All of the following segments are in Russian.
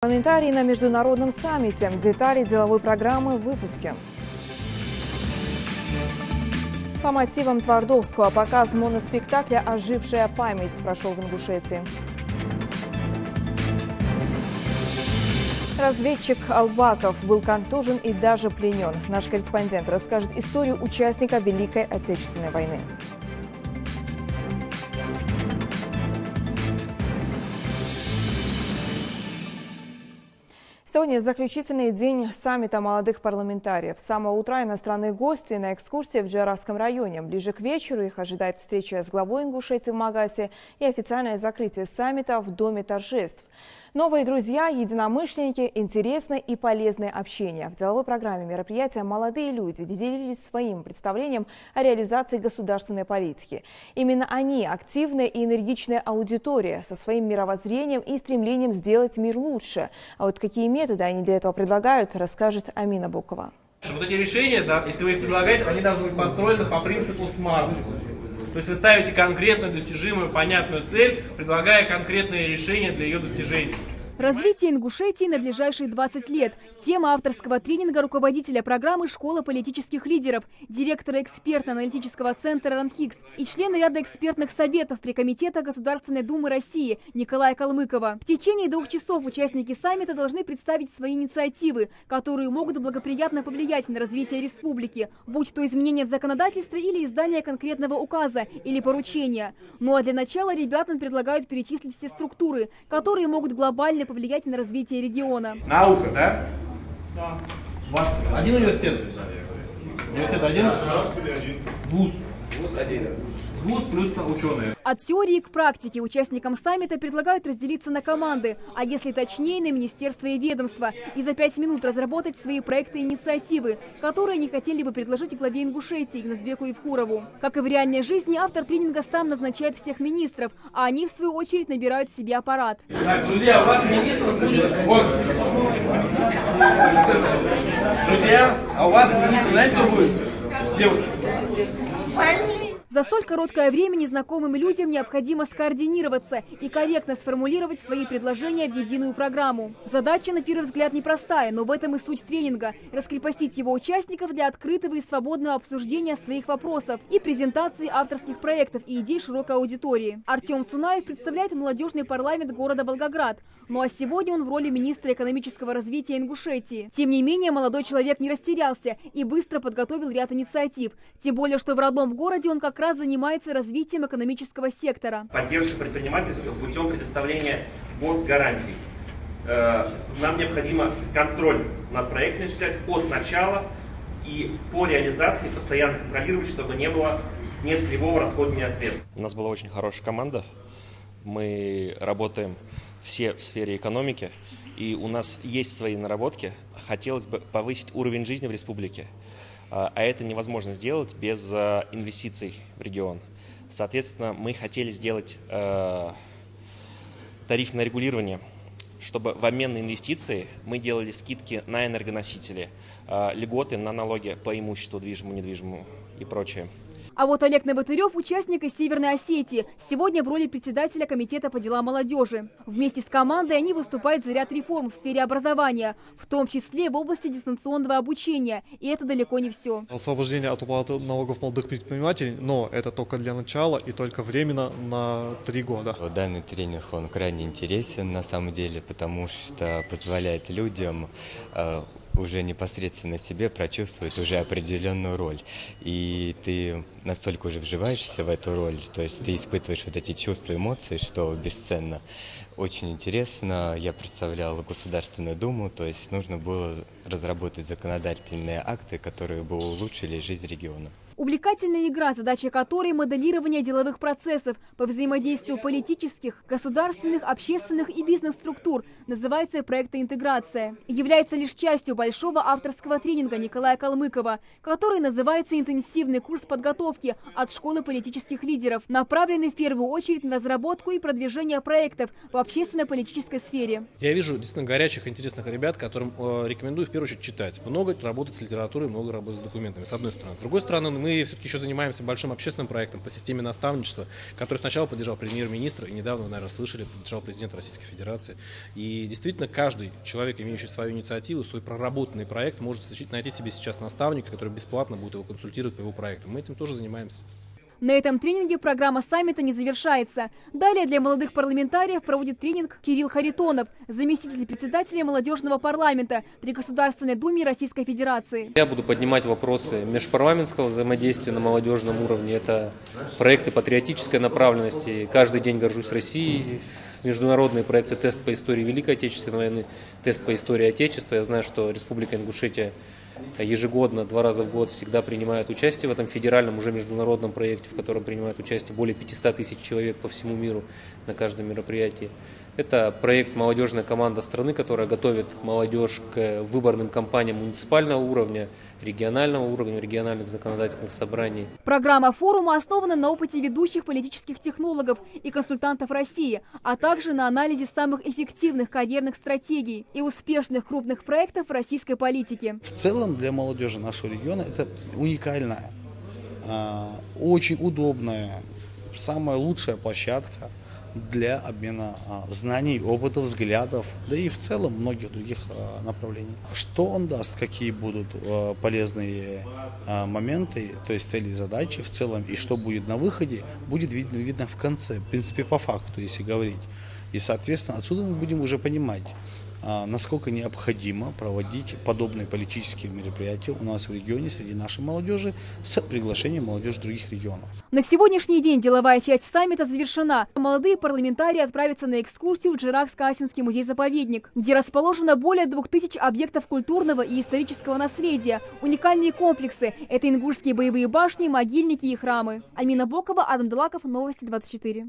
Комментарии на международном саммите. Детали деловой программы в выпуске. По мотивам Твардовского показ моноспектакля «Ожившая память» прошел в Ингушетии. Разведчик Албаков был контужен и даже пленен. Наш корреспондент расскажет историю участника Великой Отечественной войны. Сегодня заключительный день саммита молодых парламентариев. С самого утра иностранные гости на экскурсии в Джараском районе. Ближе к вечеру их ожидает встреча с главой Ингушетии в Магасе и официальное закрытие саммита в Доме торжеств. Новые друзья, единомышленники, интересное и полезное общение. В деловой программе мероприятия молодые люди делились своим представлением о реализации государственной политики. Именно они – активная и энергичная аудитория со своим мировоззрением и стремлением сделать мир лучше. А вот какие методы они для этого предлагают, расскажет Амина Бокова. Вот эти решения, да, если вы их предлагаете, они должны быть построены по принципу SMART. То есть вы ставите конкретно достижимую, понятную цель, предлагая конкретные решения для ее достижения. Развитие Ингушетии на ближайшие 20 лет. Тема авторского тренинга руководителя программы «Школа политических лидеров», директора экспертно-аналитического центра РАНХИКС и члена ряда экспертных советов при Комитете Государственной Думы России Николая Калмыкова. В течение 2 часов участники саммита должны представить свои инициативы, которые могут благоприятно повлиять на развитие республики, будь то изменения в законодательстве или издание конкретного указа или поручения. Ну а для начала ребятам предлагают перечислить все структуры, которые могут глобально повлиять на развитие региона. Наука, да? Да. У вас один университет? Университет один? ВУЗ. ВУЗ один. ВУЗ плюс ученые. От теории к практике участникам саммита предлагают разделиться на команды, а если точнее, на министерства и ведомства, и за 5 минут разработать свои проекты и инициативы, которые они хотели бы предложить главе Ингушетии Юнусбеку Евкурову. Как и в реальной жизни, автор тренинга сам назначает всех министров, а они, в свою очередь, набирают себе аппарат. Так, друзья, у вас министр будет... Вот. Друзья, а у вас министр, знаете, что будет? Девушка. За столь короткое время незнакомым людям необходимо скоординироваться и корректно сформулировать свои предложения в единую программу. Задача, на первый взгляд, непростая, но в этом и суть тренинга – раскрепостить его участников для открытого и свободного обсуждения своих вопросов и презентации авторских проектов и идей широкой аудитории. Артем Цунаев представляет молодежный парламент города Волгоград, ну а сегодня он в роли министра экономического развития Ингушетии. Тем не менее, молодой человек не растерялся и быстро подготовил ряд инициатив. Тем более, что в родном городе он как раз занимается развитием экономического сектора. Поддержка предпринимательства путем предоставления госгарантий. Нам необходимо контроль над проектами осуществлять от начала и по реализации постоянно контролировать, чтобы не было нецелевого расходования средств. У нас была очень хорошая команда. Мы работаем все в сфере экономики, и у нас есть свои наработки. Хотелось бы повысить уровень жизни в республике. А это невозможно сделать без инвестиций в регион. Соответственно, мы хотели сделать тарифное регулирование, чтобы в обмен на инвестиции мы делали скидки на энергоносители, льготы на налоги по имуществу движимому, недвижимому и прочее. А вот Олег Новотырев – участник из Северной Осетии, сегодня в роли председателя комитета по делам молодежи. Вместе с командой они выступают за ряд реформ в сфере образования, в том числе в области дистанционного обучения. И это далеко не все. Освобождение от уплаты налогов молодых предпринимателей, но это только для начала и только временно на 3 года. Данный тренинг, он крайне интересен на самом деле, потому что позволяет людям уже непосредственно себе прочувствовать уже определенную роль. И ты настолько уже вживаешься в эту роль, то есть ты испытываешь вот эти чувства, эмоции, что бесценно. Очень интересно, я представлял Государственную Думу, то есть нужно было разработать законодательные акты, которые бы улучшили жизнь региона. Увлекательная игра, задача которой – моделирование деловых процессов по взаимодействию политических, государственных, общественных и бизнес-структур, называется проектоинтеграция. Является лишь частью большого авторского тренинга Николая Калмыкова, который называется «Интенсивный курс подготовки от школы политических лидеров», направленный в первую очередь на разработку и продвижение проектов в общественно-политической сфере. Я вижу действительно горячих, интересных ребят, которым рекомендую в первую очередь читать. Много работать с литературой, много работать с документами, с одной стороны. С другой стороны, мы мы все-таки еще занимаемся большим общественным проектом по системе наставничества, который сначала поддержал премьер-министр, и недавно, вы, наверное, слышали, поддержал президент Российской Федерации. И действительно, каждый человек, имеющий свою инициативу, свой проработанный проект, может найти себе сейчас наставника, который бесплатно будет его консультировать по его проектам. Мы этим тоже занимаемся. На этом тренинге программа саммита не завершается. Далее для молодых парламентариев проводит тренинг Кирилл Харитонов, заместитель председателя молодежного парламента при Государственной Думе Российской Федерации. Я буду поднимать вопросы межпарламентского взаимодействия на молодежном уровне. Это проекты патриотической направленности. Каждый день горжусь Россией. Международные проекты «Тест по истории Великой Отечественной войны», «Тест по истории Отечества». Я знаю, что Республика Ингушетия ежегодно, 2 раза в год всегда принимает участие в этом федеральном, уже международном проекте, в котором принимают участие более 500 тысяч человек по всему миру на каждом мероприятии. Это проект «Молодежная команда страны», которая готовит молодежь к выборным кампаниям муниципального уровня, регионального уровня, региональных законодательных собраний. Программа форума основана на опыте ведущих политических технологов и консультантов России, а также на анализе самых эффективных карьерных стратегий и успешных крупных проектов российской политики. В целом для молодежи нашего региона это уникальная, очень удобная, самая лучшая площадка для обмена знаний, опыта, взглядов, да и в целом многих других направлений. Что он даст, какие будут полезные моменты, то есть цели и задачи в целом, и что будет на выходе, будет видно в конце, в принципе, по факту, если говорить. И, соответственно, отсюда мы будем уже понимать, насколько необходимо проводить подобные политические мероприятия у нас в регионе среди нашей молодежи с приглашением молодежи других регионов. На сегодняшний день деловая часть саммита завершена. Молодые парламентарии отправятся на экскурсию в Джиракско-Асинский музей-заповедник, где расположено более 2000 объектов культурного и исторического наследия. Уникальные комплексы – это ингушские боевые башни, могильники и храмы. Альмина Бокова, Адам Дулаков, Новости 24.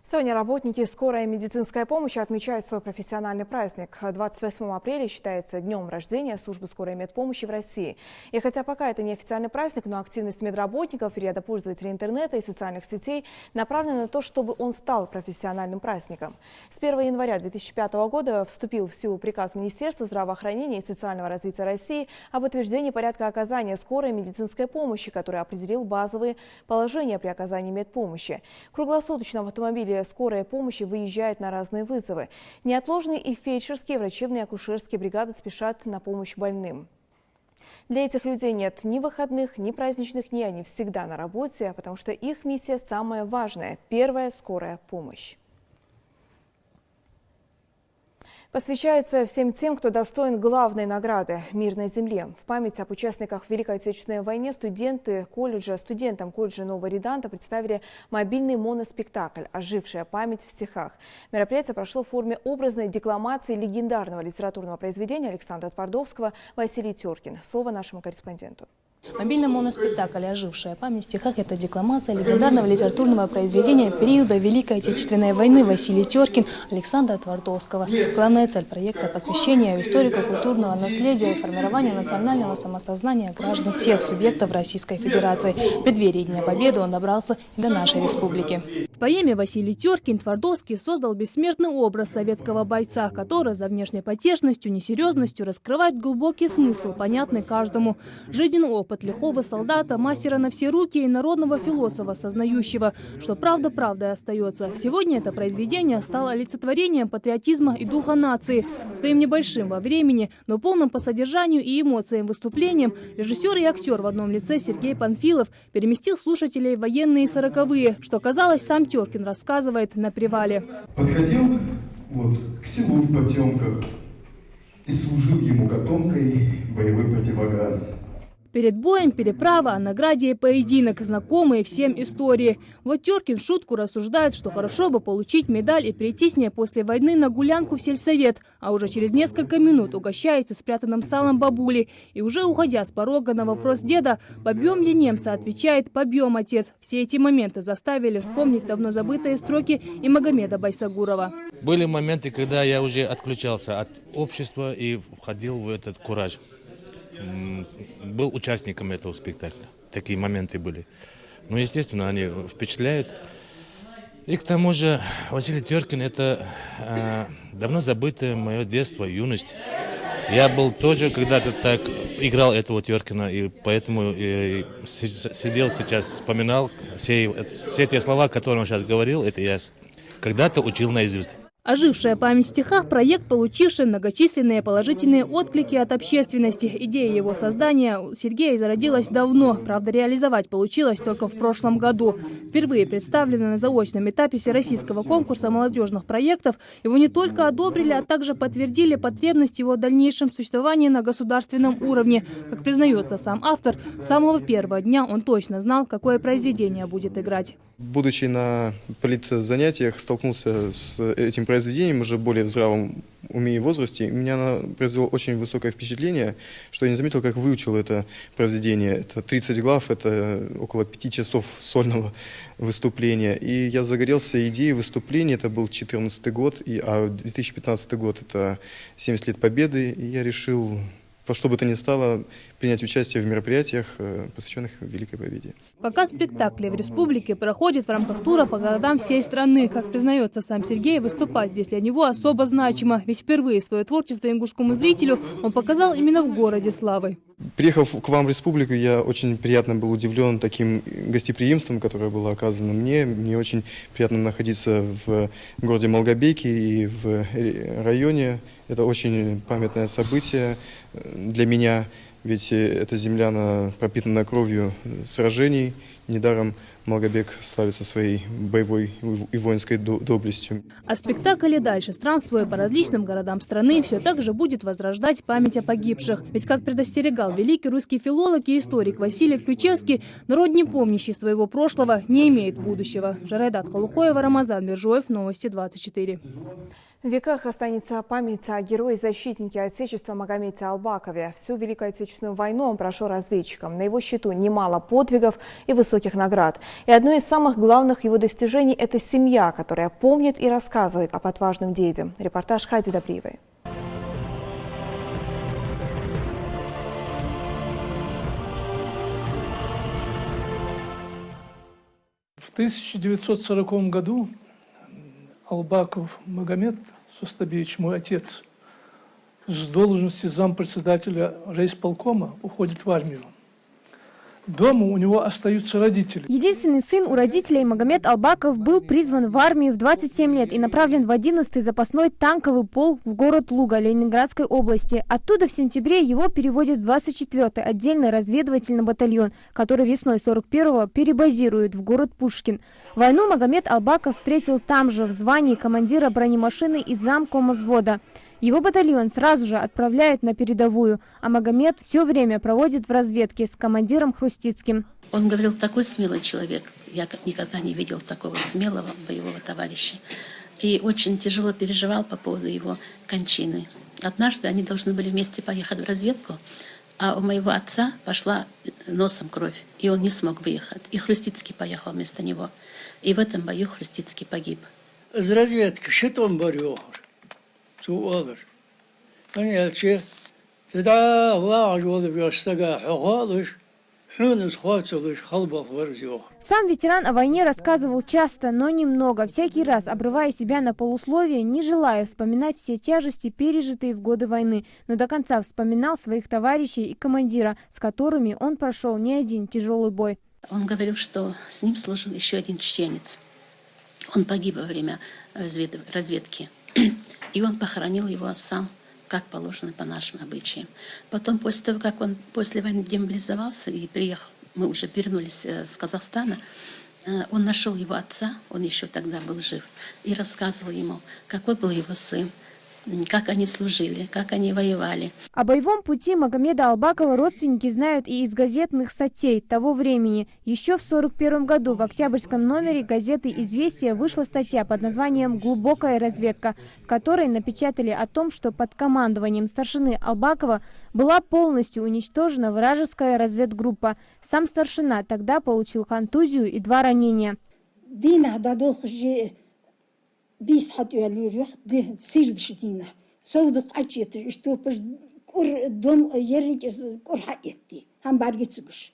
Сегодня работники скорой медицинской помощи отмечают свой профессиональный праздник. 28 апреля считается днем рождения службы скорой медпомощи в России. И хотя пока это не официальный праздник, но активность медработников и ряда пользователей интернета и социальных сетей направлена на то, чтобы он стал профессиональным праздником. С 1 января 2005 года вступил в силу приказ Министерства здравоохранения и социального развития России об утверждении порядка оказания скорой медицинской помощи, который определил базовые положения при оказании медпомощи. Круглосуточно в автомобиле скорая помощи выезжает на разные вызовы. Неотложные и фельдшерские, врачебные и акушерские бригады спешат на помощь больным. Для этих людей нет ни выходных, ни праздничных дней, они всегда на работе, потому что их миссия самая важная – первая скорая помощь. Посвящается всем тем, кто достоин главной награды – мир на земле. В память об участниках Великой Отечественной войны студентам колледжа Нового Реданта представили мобильный моноспектакль «Ожившая память в стихах». Мероприятие прошло в форме образной декламации легендарного литературного произведения Александра Твардовского «Василий Теркин». Слово нашему корреспонденту. Мобильный моноспектакль «Ожившая память в стихах» – это декламация легендарного литературного произведения периода Великой Отечественной войны Василий Теркин Александра Твардовского. Главная цель проекта – посвящение историко-культурного наследия и формирования национального самосознания граждан всех субъектов Российской Федерации. В преддверии Дня Победы он добрался до нашей республики. В поэме Василий Теркин Твардовский создал бессмертный образ советского бойца, который за внешней потешностью, несерьезностью раскрывает глубокий смысл, понятный каждому. Жизненный опыт лихого солдата, мастера на все руки и народного философа, сознающего, что правда правдой остается. Сегодня это произведение стало олицетворением патриотизма и духа нации. Своим небольшим во времени, но полным по содержанию и эмоциям выступлением режиссер и актер в одном лице Сергей Панфилов переместил слушателей в военные 40-е, что, казалось, сам Теркин рассказывает на привале. Подходил к селу в потемках и служил ему котомкой боевой противогаз. Перед боем переправа, о награде и поединок, знакомые всем истории. Вот Теркин в шутку рассуждает, что хорошо бы получить медаль и прийти с ней после войны на гулянку в сельсовет, а уже через несколько минут угощается спрятанным салом бабули. И уже уходя с порога на вопрос деда, побьем ли немца, отвечает: побьем, отец. Все эти моменты заставили вспомнить давно забытые строки и Магомеда Байсагурова. Были моменты, когда я уже отключался от общества и входил в этот кураж. Был участником этого спектакля. Такие моменты были. Но, естественно, они впечатляют. И к тому же Василий Теркин – это давно забытое мое детство, юность. Я был тоже когда-то так играл этого Теркина, и поэтому сидел сейчас, вспоминал все те слова, которые он сейчас говорил, это я когда-то учил наизусть. Ожившая память в стихах – проект, получивший многочисленные положительные отклики от общественности. Идея его создания у Сергея зародилась давно, правда, реализовать получилось только в прошлом году. Впервые представлено на заочном этапе Всероссийского конкурса молодежных проектов. Его не только одобрили, а также подтвердили потребность его дальнейшем существовании на государственном уровне. Как признается сам автор, с самого первого дня он точно знал, какое произведение будет играть. Будучи на политзанятиях, столкнулся с этим произведением уже более в здравом уме и возрасте. Меня оно произвело очень высокое впечатление, что я не заметил, как выучил это произведение. Это 30 глав, это около 5 часов сольного выступления. И я загорелся идеей выступления. Это был 2014 год, а 2015 год – это 70 лет Победы. И я решил во что бы то ни стало принять участие в мероприятиях, посвященных Великой Победе. Пока спектакли в республике проходят в рамках тура по городам всей страны. Как признается сам Сергей, выступать здесь для него особо значимо. Ведь впервые свое творчество ингушскому зрителю он показал именно в городе славы. Приехав к вам в республику, я очень приятно был удивлен таким гостеприимством, которое было оказано мне. Мне очень приятно находиться в городе Малгобеке и в районе. Это очень памятное событие для меня, ведь эта земля она пропитана кровью сражений. Недаром Малгобек славится своей боевой и воинской доблестью. А спектакль и дальше, странствуя по различным городам страны, все так же будет возрождать память о погибших. Ведь, как предостерегал великий русский филолог и историк Василий Ключевский, народ, не помнящий своего прошлого, не имеет будущего. Жарайдат Халухоева, Рамазан Мержоев, Новости 24. В веках останется память о герое-защитнике Отечества Магомете Албакове. Всю Великую Отечественную войну он прошел разведчиком. На его счету немало подвигов и высоких наград. И одно из самых главных его достижений – это семья, которая помнит и рассказывает об отважном деде. Репортаж Хади Добриевой. В 1940 году Албаков Магомед Сустабевич, мой отец, с должности зампредседателя райисполкома уходит в армию. Дома у него остаются родители. Единственный сын у родителей Магомед Албаков был призван в армию в 27 лет и направлен в 11-й запасной танковый полк в город Луга Ленинградской области. Оттуда в сентябре его переводят в 24-й отдельный разведывательный батальон, который весной 41-го перебазируют в город Пушкин. Войну Магомед Албаков встретил там же, в звании командира бронемашины и замкома взвода. Его батальон сразу же отправляют на передовую, а Магомед все время проводит в разведке с командиром Хрустицким. Он говорил, такой смелый человек. Я никогда не видел такого смелого боевого товарища. И очень тяжело переживал по поводу его кончины. Однажды они должны были вместе поехать в разведку, а у моего отца пошла носом кровь, и он не смог выехать. И Хрустицкий поехал вместо него. И в этом бою Хрустицкий погиб. Из разведки щитом борю. Суалыр. Конечно, тогда важно верстага хавалыш, хунус хватилыш халбах варзё. Сам ветеран о войне рассказывал часто, но немного, всякий раз обрывая себя на полусловие, не желая вспоминать все тяжести, пережитые в годы войны, но до конца вспоминал своих товарищей и командира, с которыми он прошел не один тяжелый бой. Он говорил, что с ним служил еще один чеченец. Он погиб во время разведки. И он похоронил его сам, как положено по нашим обычаям. Потом, после того, как он после войны демобилизовался и приехал, мы уже вернулись с Казахстана, он нашел его отца, он еще тогда был жив, и рассказывал ему, какой был его сын, как они служили, как они воевали. О боевом пути Магомеда Албакова родственники знают и из газетных статей того времени. Еще в 1941 году в октябрьском номере газеты «Известия» вышла статья под названием «Глубокая разведка», в которой напечатали о том, что под командованием старшины Албакова была полностью уничтожена вражеская разведгруппа. Сам старшина тогда получил контузию и 2 ранения. Biz hat ölüyor, de sir dışına. Soğuduk aç yetir, işte kur dom yeri kur ha etti. Ham bargi çıkış.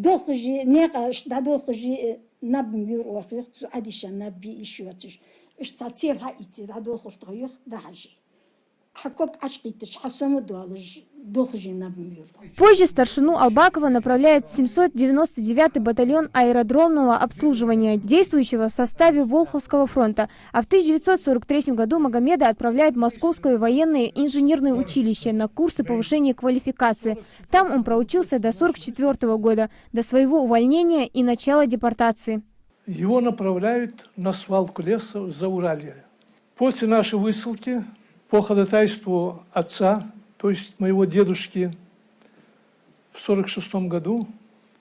Dokıcı ne kaç da dokıcı nabmıyor okuyor, adişan nabi iş yatış. İşte tel ha iti da dokuştuyor daha ji. Позже старшину Албакова направляют в 799-й батальон аэродромного обслуживания, действующего в составе Волховского фронта. А в 1943 году Магомеда отправляют в Московское военное инженерное училище на курсы повышения квалификации. Там он проучился до 1944 года, до своего увольнения и начала депортации. Его направляют на свалку леса в Зауралье. После нашей высылки, по ходатайству отца, то есть моего дедушки, в 1946 году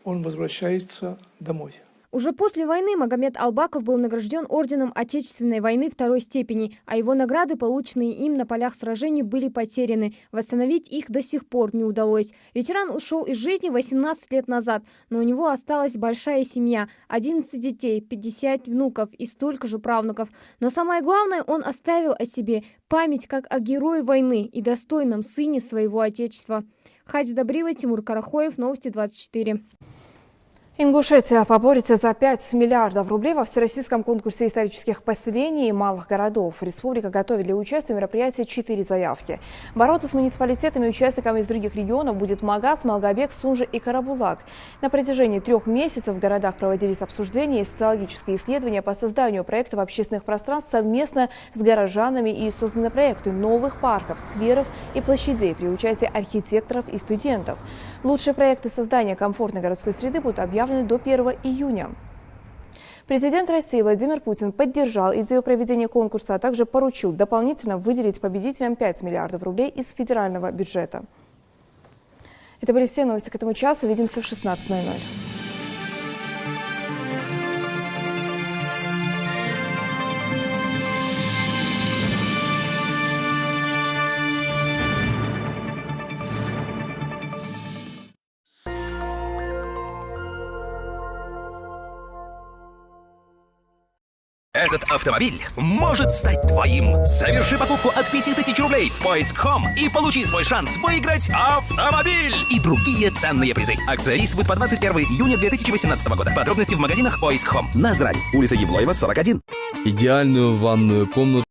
он возвращается домой. Уже после войны Магомед Албаков был награжден орденом Отечественной войны второй степени, а его награды, полученные им на полях сражений, были потеряны. Восстановить их до сих пор не удалось. Ветеран ушел из жизни 18 лет назад, но у него осталась большая семья, 11 детей, 50 внуков и столько же правнуков. Но самое главное, он оставил о себе память как о герое войны и достойном сыне своего Отечества. Хадис Добрива, Тимур Карахоев, Новости 24. Ингушетия поборется за 5 миллиардов рублей во всероссийском конкурсе исторических поселений и малых городов. Республика готовит для участия в мероприятии 4 заявки. Бороться с муниципалитетами и участниками из других регионов будет Магаз, Малгобек, Сунжи и Карабулак. На протяжении 3 месяцев в городах проводились обсуждения и социологические исследования по созданию проектов общественных пространств совместно с горожанами и созданы проекты новых парков, скверов и площадей при участии архитекторов и студентов. Лучшие проекты создания комфортной городской среды будут объявлены до 1 июня. Президент России Владимир Путин поддержал идею проведения конкурса, а также поручил дополнительно выделить победителям 5 миллиардов рублей из федерального бюджета. Это были все новости к этому часу. Увидимся в 16:00. Этот автомобиль может стать твоим. Соверши покупку от 5000 рублей в Поиск.com и получи свой шанс выиграть автомобиль и другие ценные призы. Акция действует по 21 июня 2018 года. Подробности в магазинах Поиск.com. Назрань, улица Евлоева, 41. Идеальную ванную комнату